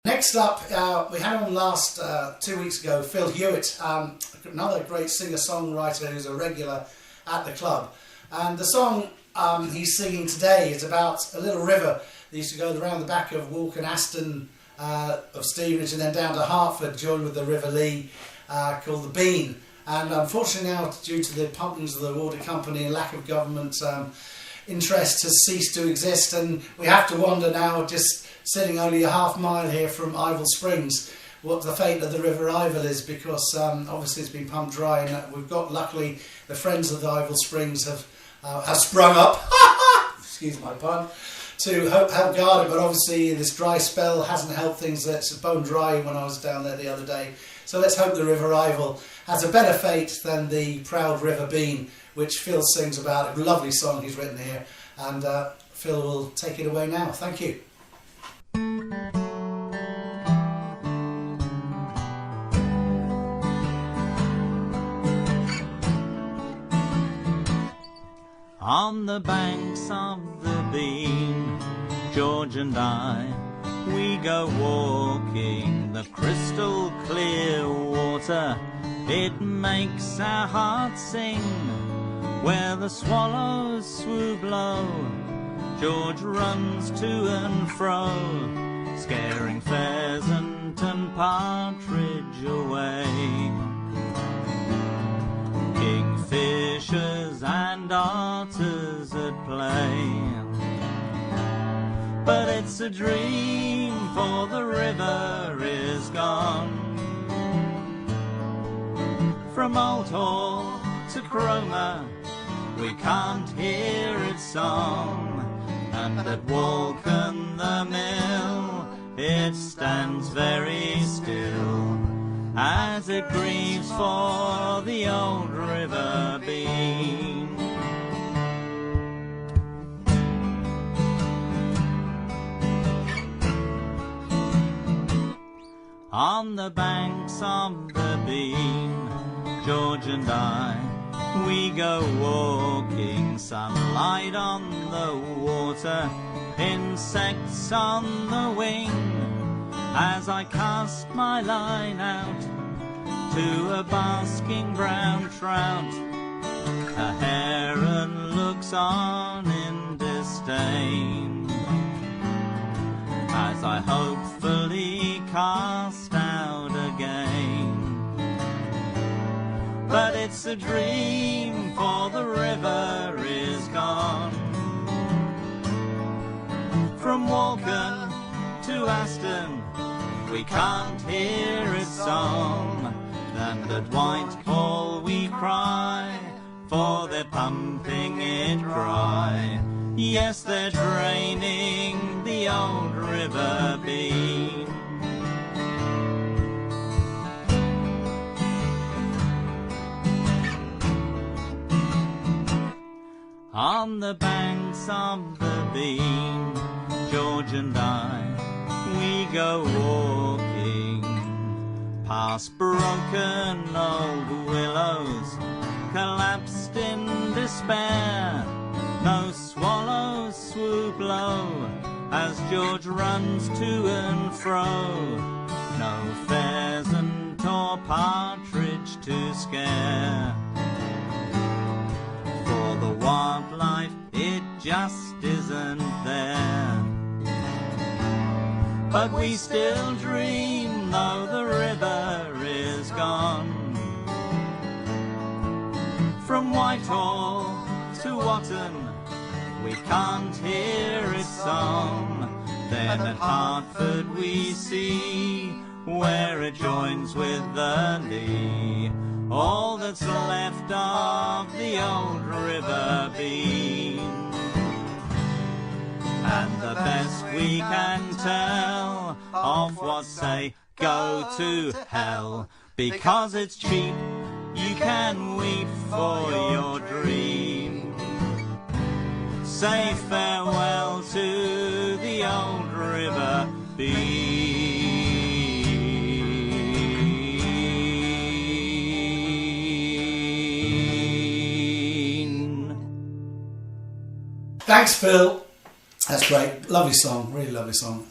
Next up, we had on last 2 weeks ago, Phil Hewitt, another great singer-songwriter who's a regular at the club. And the song he's singing today is about a little river that used to go around the back of Walk and Aston of Stevenage and then down to Hertford, joined with the River Lee, called the Beane. And unfortunately now, due to the pumpings of the water company and lack of government interest, has ceased to exist, and we have to wonder now, just sitting only a half mile here from Ivell Springs, what the fate of the River Ivell is, because obviously it's been pumped dry, and we've got, luckily, the friends of the Ivell Springs have sprung up, excuse my pun, to help guard it, but obviously this dry spell hasn't helped things. It's bone dry when I was down there the other day. So let's hope the River Ivell has a better fate than the proud River Beane, which Phil sings about. A lovely song he's written here, and Phil will take it away now. Thank you. On the banks of the Beane, George and I, we go walking the crystal clear water. It makes our hearts sing where the swallows swoop low. George runs to and fro, scaring pheasant and partridge away. Kingfishers and otters at play. But it's a dream, for the river is gone. From Old Hall to Cromer, we can't hear its song. And at Walken the mill, it stands very still, as it grieves for the old River Beane. On the banks of the Beane, George and I, we go walking, sunlight on the water, insects on the wing, as I cast my line out to a basking brown trout. A heron looks on in disdain, as I hopefully cast out again. But it's a dream, for the river is gone. From Walken to Aston, we can't hear its song. And at Whitehall we cry, for they're pumping it dry. Yes, they're draining the old River Beane. On the banks of the Beane, George and I, we go walking, past broken old willows, collapsed in despair. No swallows swoop low, as George runs to and fro. No pheasant or partridge to scare. For the wildlife, it just isn't there. But we still dream, though the river is gone. From Whitehall to Watton, we can't hear its song. Then at Hertford we see where it joins with the Lee. All that's left of the old River Beane. And the best we can tell of what say go to hell, because it's cheap, you can weep for your dream. Say farewell to the old River Beane. Thanks, Phil. That's great. Lovely song. Really lovely song.